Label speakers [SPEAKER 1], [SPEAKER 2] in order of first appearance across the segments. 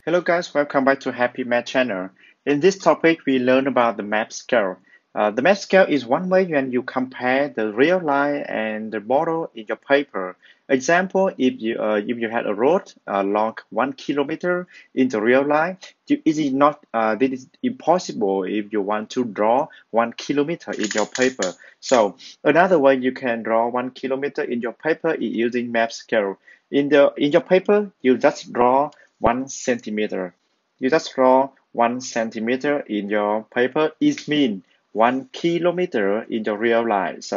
[SPEAKER 1] Hello guys, welcome back to Happy Math channel. In this topic, we learn about the map scale. The map scale is one way when you compare the real line and the model in your paper. Example, if you had a road along 1 kilometer in the real line, this is impossible if you want to draw 1 kilometer in your paper. So another way you can draw 1 kilometer in your paper is using map scale. In your paper, you just draw 1 centimeter. You just draw 1 centimeter in your paper. It means 1 kilometer in the real life.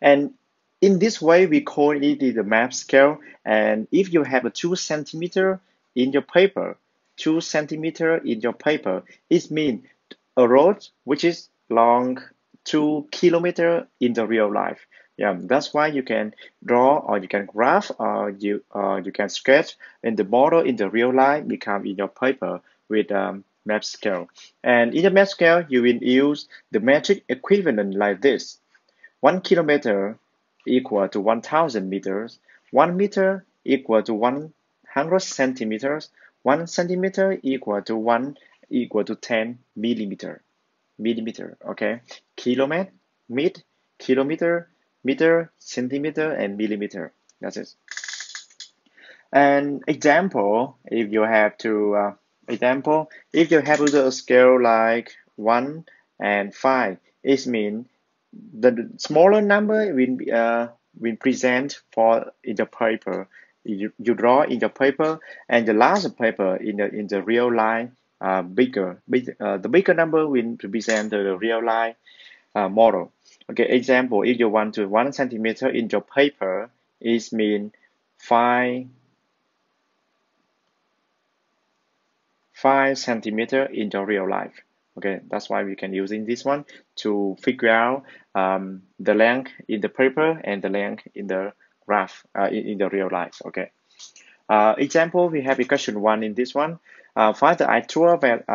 [SPEAKER 1] And in this way, we call it the map scale. And if you have a 2 centimeter in your paper, 2 centimeter in your paper, it means a road which is long 2 kilometer in the real life. Yeah, that's why you can draw or you can graph or you can sketch and the model in the real life become in your paper with map scale. And in the map scale, you will use the metric equivalent like this. 1 kilometer equal to 1,000 meters. 1 meter equal to 100 centimeters. 1 centimeter equal to 10 millimeter. Okay. Kilometer, kilometer, meter, centimeter, and millimeter. That's it. An example, if you have a scale like 1 and 5, it means the smaller number will present for in the paper. You draw in the paper, and the larger paper in the real line bigger. The bigger number will represent the real line model. Okay, example, if you want to 1 centimeter in your paper, it means 5 centimeter in your real life. Okay, that's why we can using this one to figure out the length in the paper and the length in the graph in the real life. Okay. Example, we have equation 1 in this one. Find the actual length.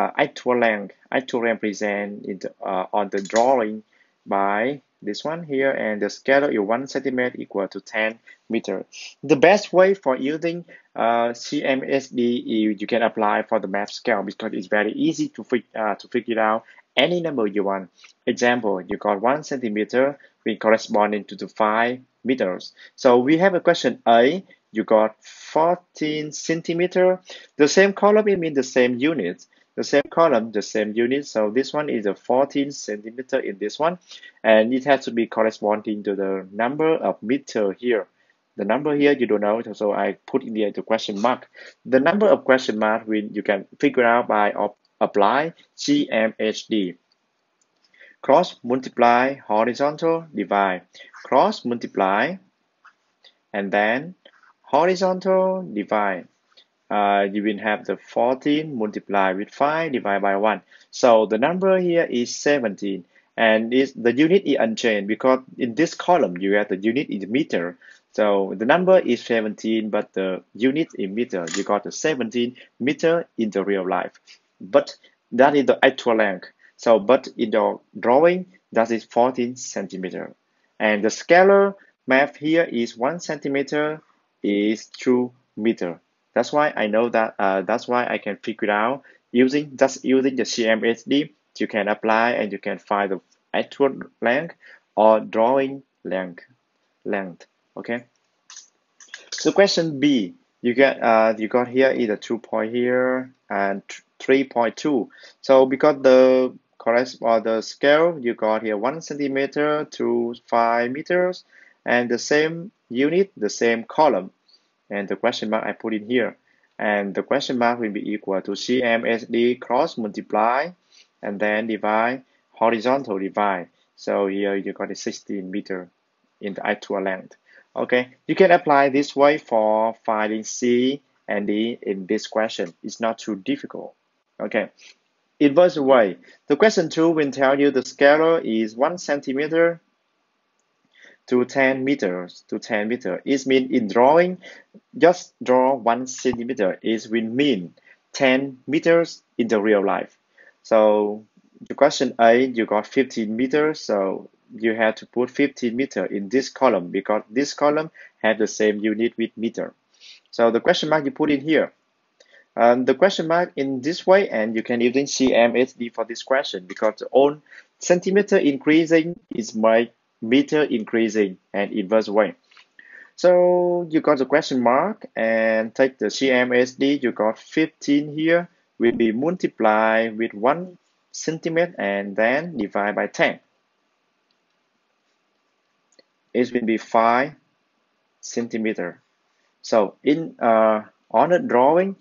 [SPEAKER 1] Actual length present on the drawing by this one here, and the scale is 1 centimeter equal to 10 meter. The best way for using CMSD you can apply for the map scale because it's very easy to figure out any number you want. Example, you got 1 centimeter with corresponding to the 5 meters. So we have a question A. You got 14 centimeter. The same column, it means the same unit. The same column, the same unit. So this one is a 14 centimeter in this one. And it has to be corresponding to the number of meter here. The number here you don't know, so I put in the question mark. The number of question mark you can figure out by apply CMHD. Cross multiply, horizontal divide. Cross multiply, and then horizontal divide. You will have the 14 multiplied with 5 divided by 1. So the number here is 17. And the unit is unchanged because in this column you have the unit in the meter. So the number is 17, but the unit in meter, you got the 17 meter in the real life. But that is the actual length. So, but in the drawing, that is 14 centimeter. And the scalar math here is 1 centimeter is 2 meter. That's why I know that. That's why I can figure out using the CMHD. You can apply and you can find the actual length or drawing length. Okay. So question B, you got here either 2 point here and 3.2. So because the scale you got here 1 centimeter to 5 meters, and the same unit, the same column, and the question mark I put in here, and the question mark will be equal to CMSD cross multiply and then divide horizontal divide. So here you got a 16 meter in the actual length. Okay, you can apply this way for finding C and D in this question. It's not too difficult. Okay, inverse way. The question 2 will tell you the scalar is 1 centimeter to 10 meters to 10 meter. It means in drawing, just draw 1 centimeter. It will mean 10 meters in the real life. So the question A, you got 15 meters. So you have to put 15 meter in this column because this column has the same unit with meter. So the question mark you put in here. the question mark in this way, and you can using CMSD for this question because on centimeter increasing is my meter increasing and inverse way. So you got the question mark and take the CMSD, you got 15 here, will be multiplied with 1 centimeter and then divide by 10. It will be 5 centimeter. So in on the drawing,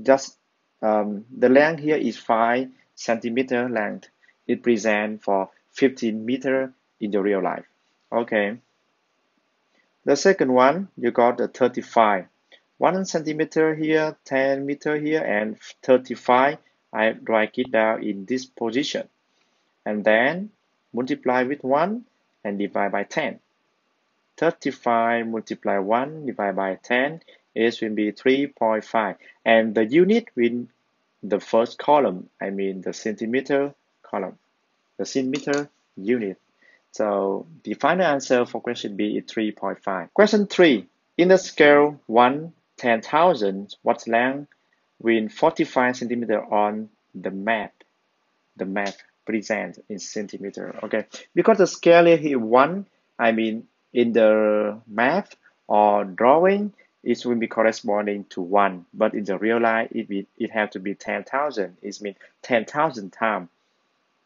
[SPEAKER 1] just the length here is 5 centimeter length. It present for 15 meter in the real life. Okay. The second one, you got the 35. 1 centimeter here, 10 meter here, and 35. I write it down in this position. And then multiply with 1 and divide by 10. 35 multiply 1 divided by 10 is will be 3.5. And the unit in the first column, I mean the centimeter column, the centimeter unit. So the final answer for question B is 3.5. Question 3. In the scale 1/10,000, what length will 45 centimeter on the map? The map present in centimeter. Okay, because the scale here 1, I mean in the map or drawing, it will be corresponding to 1, but in the real life, it have to be 10,000. It means 10,000 times.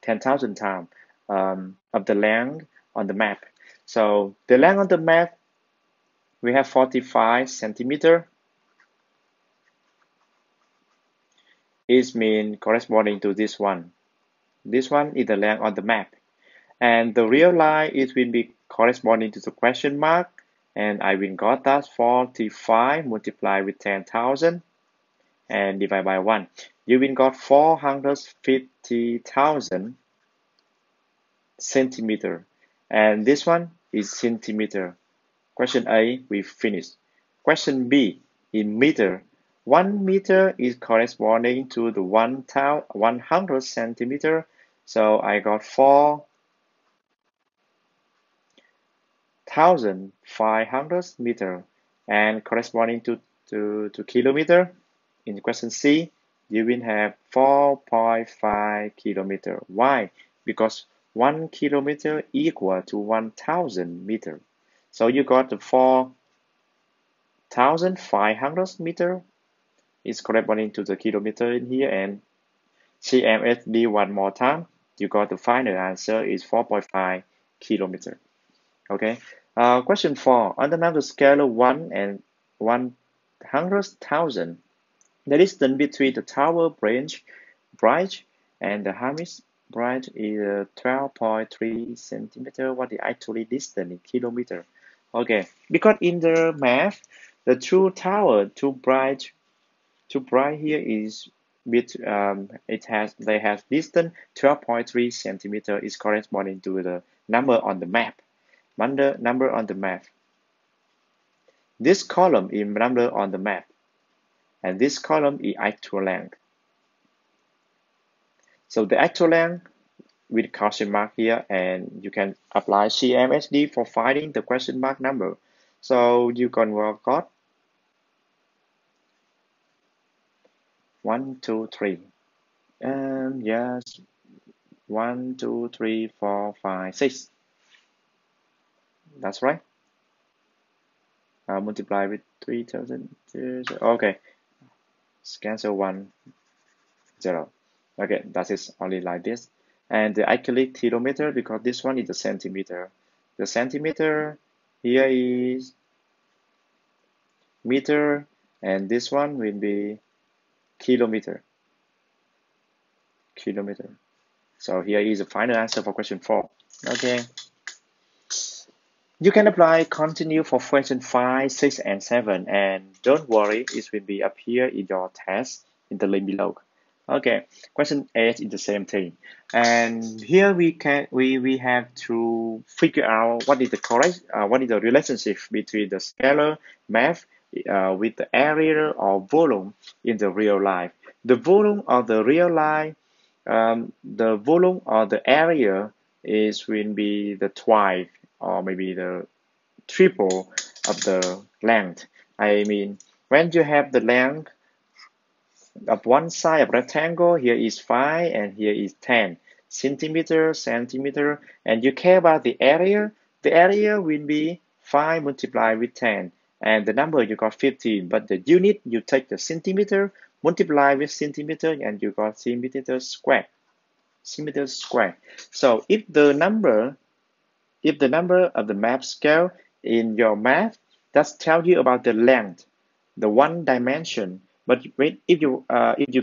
[SPEAKER 1] 10,000 times of the length on the map. So the length on the map, we have 45 centimeter. Is mean corresponding to this one. This one is the length on the map. And the real line, it will be corresponding to the question mark. And I will got that 45 multiplied with 10,000 and divide by 1. You will got 450,000 centimeter. And this one is centimeter. Question A, we finished. Question B, in meter. 1 meter is corresponding to the 100 centimeter. So I got 4,500 meter and corresponding to kilometer. In question C, you will have 4.5 kilometer. Why? Because 1 kilometer equal to 1,000 meter. So you got the 4,500 meter is corresponding to the kilometer in here, and CMSD one more time. You got the final answer is 4.5 kilometer. Okay. Question 4. On the number scale of 1 and 100,000, the distance between the tower bridge and the Hamish bridge is 12.3 centimeter. What is actually distance in kilometer? Okay, because in the map, the two tower, two bridge here is with they have distance 12.3 centimeter is corresponding to the number on the map. Number on the map. This column is number on the map, and this column is actual length. So the actual length with question mark here, and you can apply CMSD for finding the question mark number. So you can work out 1, 2, 3. Yes, 1, 2, 3, 4, 5, 6. That's right. Multiply with 3,000. Okay. Cancel 1, 0. Okay, that is only like this. And the actually kilometer, because this one is a centimeter. The centimeter here is meter, and this one will be kilometer. Kilometer. So here is the final answer for question 4. Okay. You can apply continue for question 5, 6, and 7, and don't worry, it will be appear in your test in the link below. Okay, question 8 is the same thing, and here we have to figure out what is the relationship between the scalar math with the area or volume in the real life. The volume of the real life, the volume of the area will be the twice or maybe the triple of the length. I mean, when you have the length of one side of rectangle. Here is 5 and here is 10 centimeter, and you care about the area. The area will be 5 multiplied with 10, and the number you got 15, but the unit you take the centimeter, multiply with centimeter, and you got centimeter square. So if the number of the map scale in your map, that's tell you about the length, the one dimension. But if you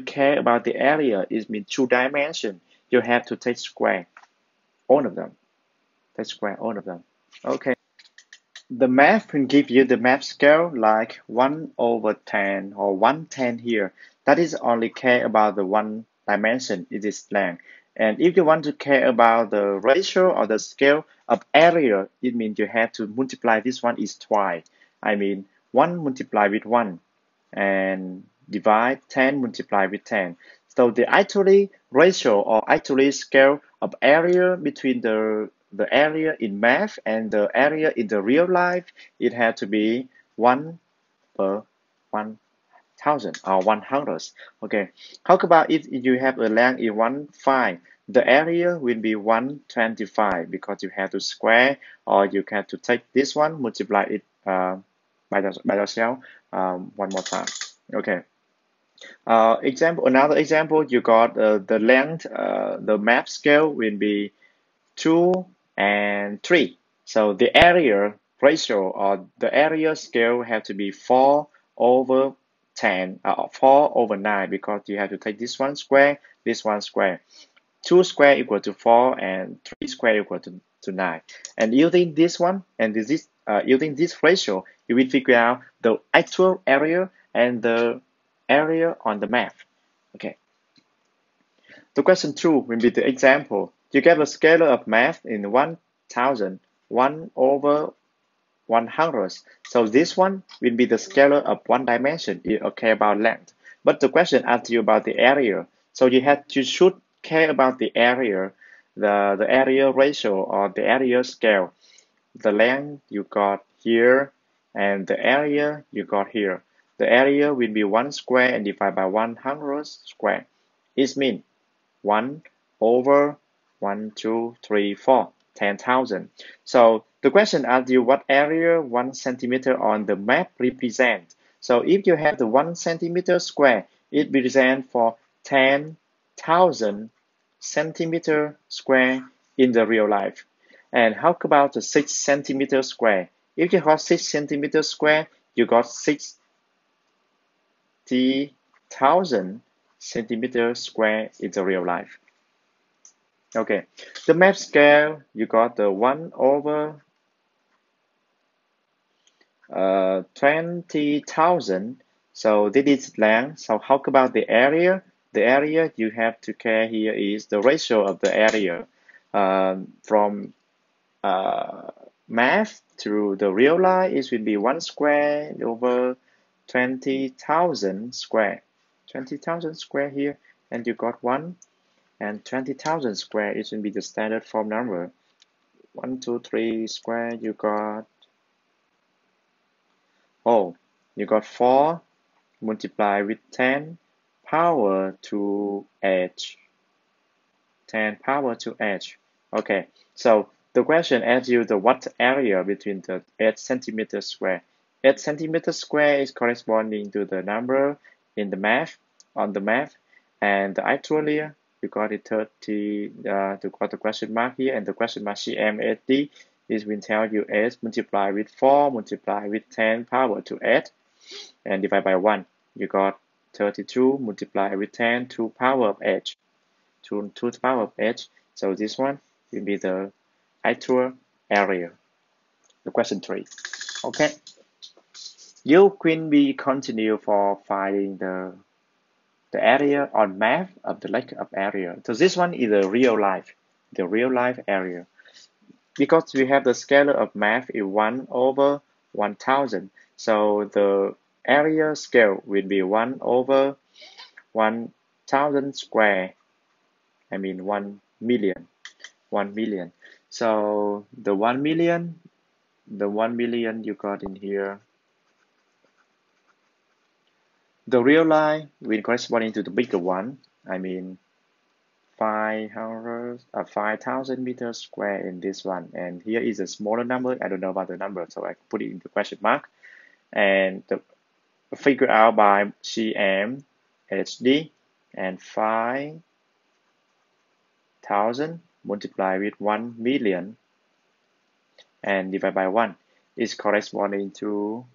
[SPEAKER 1] care about the area, it means two dimension. You have to take square all of them. Take square all of them. Okay. The map will give you the map scale like 1/10 or 1/10 here. That is only care about the one dimension, it is length. And if you want to care about the ratio or the scale of area, it means you have to multiply this one is twice. I mean 1 multiply with 1 and divide 10 multiply with 10. So the actually ratio or actually scale of area between the area in math and the area in the real life, it had to be 1/1000 or 100. Okay, how about if you have a length in 1/5, the area will be 1/25 because you have to square, or you have to take this one, multiply it by yourself one more time. Okay. Another example, you got the length, the map scale will be 2 and 3. So the area ratio or the area scale have to be 4/10, 4/9, because you have to take this one square, this one square. 2 square equal to 4 and 3 square equal to 9. And using this one and using this ratio, you will figure out the actual area and the area on the map. Okay. The question 2 will be the example. You get a scalar of math in 1000, 1/100. So this one will be the scalar of one dimension. You care about length. But the question asks you about the area. So you should care about the area, the area ratio or the area scale. The length you got here and the area you got here. The area will be 1 square and divided by 100 square. It means 1/1, 2, 3, 4, 10,000. So the question asks you what area 1 centimeter on the map represent. So if you have the 1 centimeter square, it represents for 10,000 centimeter square in the real life. And how about the 6 centimeter square? If you have 6 centimeter square, you got 60,000 centimeter square in the real life. Okay, the map scale, you got the 1/20,000. So this is length. So how about the area? The area you have to care here is the ratio of the area from math to the real life. It will be 1 square over 20,000 square. 20,000 square here, and you got 1. And 20,000 square, it should be the standard form number. 1, 2, 3 square, you got, you got 4 multiplied with 10 power to h. 10 power to h. Okay, so the question asks you the what area between the 8 centimeter square. 8 centimeter square is corresponding to the number in the math, on the math, and the actually you got it 30, you got the question mark here, and the question mark CMSD is will tell you 8 multiplied with 4 multiplied with 10 power to 8 and divide by 1. You got 32 multiplied with 10 to power of h, to the power of h. So this one will be the actual area. The question 3. Okay. You can be continue for finding the area on map of the lake of area. So this one is the real life area. Because we have the scalar of math is 1/1000. So the area scale will be 1/1000 square. I mean 1 million. 1 million. So the 1 million you got in here. The real line will corresponding to the bigger one. I mean 5,000 meters square in this one, and here is a smaller number. I don't know about the number, so I put it into question mark, and figure out by cm HD, and 5,000 multiplied with 1 million and divide by 1 is corresponding to,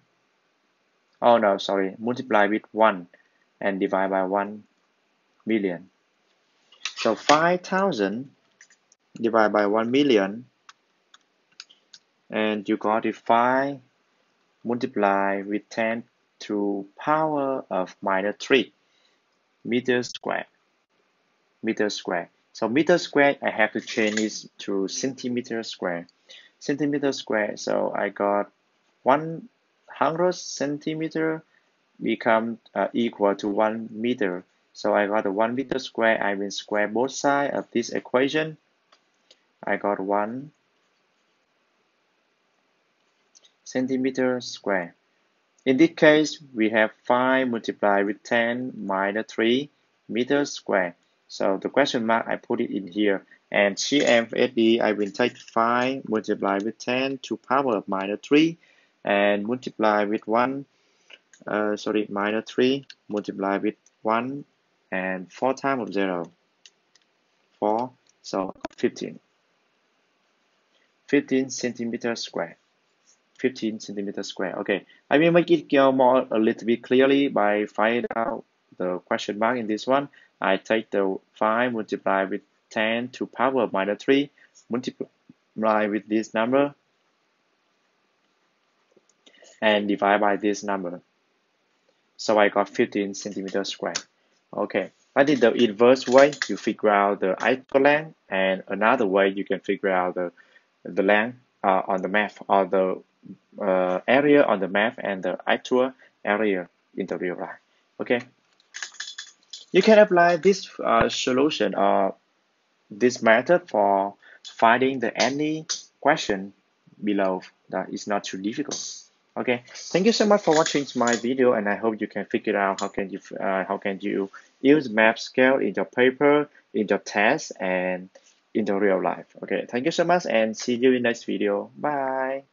[SPEAKER 1] oh no, sorry, multiply with 1 and divide by 1 million. So 5,000 divided by 1 million, and you got it 5 multiply with 10 to power of minus 3 meters square. So meter square, I have to change this to centimeter square. Centimeter square, so I got 100 centimeter become equal to 1 meter. So I got a 1 meter square. I will square both sides of this equation. I got 1 centimeter square. In this case, we have 5 multiplied with 10 minus 3 meters square. So the question mark, I put it in here. And CMFD, I will take 5 multiplied with 10 to power of minus 3 and multiply with 1, minus 3 multiply with 1 and 4 times of 0, 4, so 15 centimeters square. 15 centimeters square. Okay, I will make it a little bit clearly by finding out the question mark in this one. I take the 5 multiplied with 10 to power of minus 3 multiply with this number and divide by this number. So I got 15 centimeters square. Okay, that is the inverse way to figure out the actual length, and another way you can figure out the length on the map, or the area on the map and the actual area in the real life. Okay, you can apply this solution or this method for finding any question below. That is not too difficult. Okay, thank you so much for watching my video, and I hope you can figure out how can you use map scale in your paper, in your test, and in the real life. Okay, thank you so much, and see you in next video. Bye.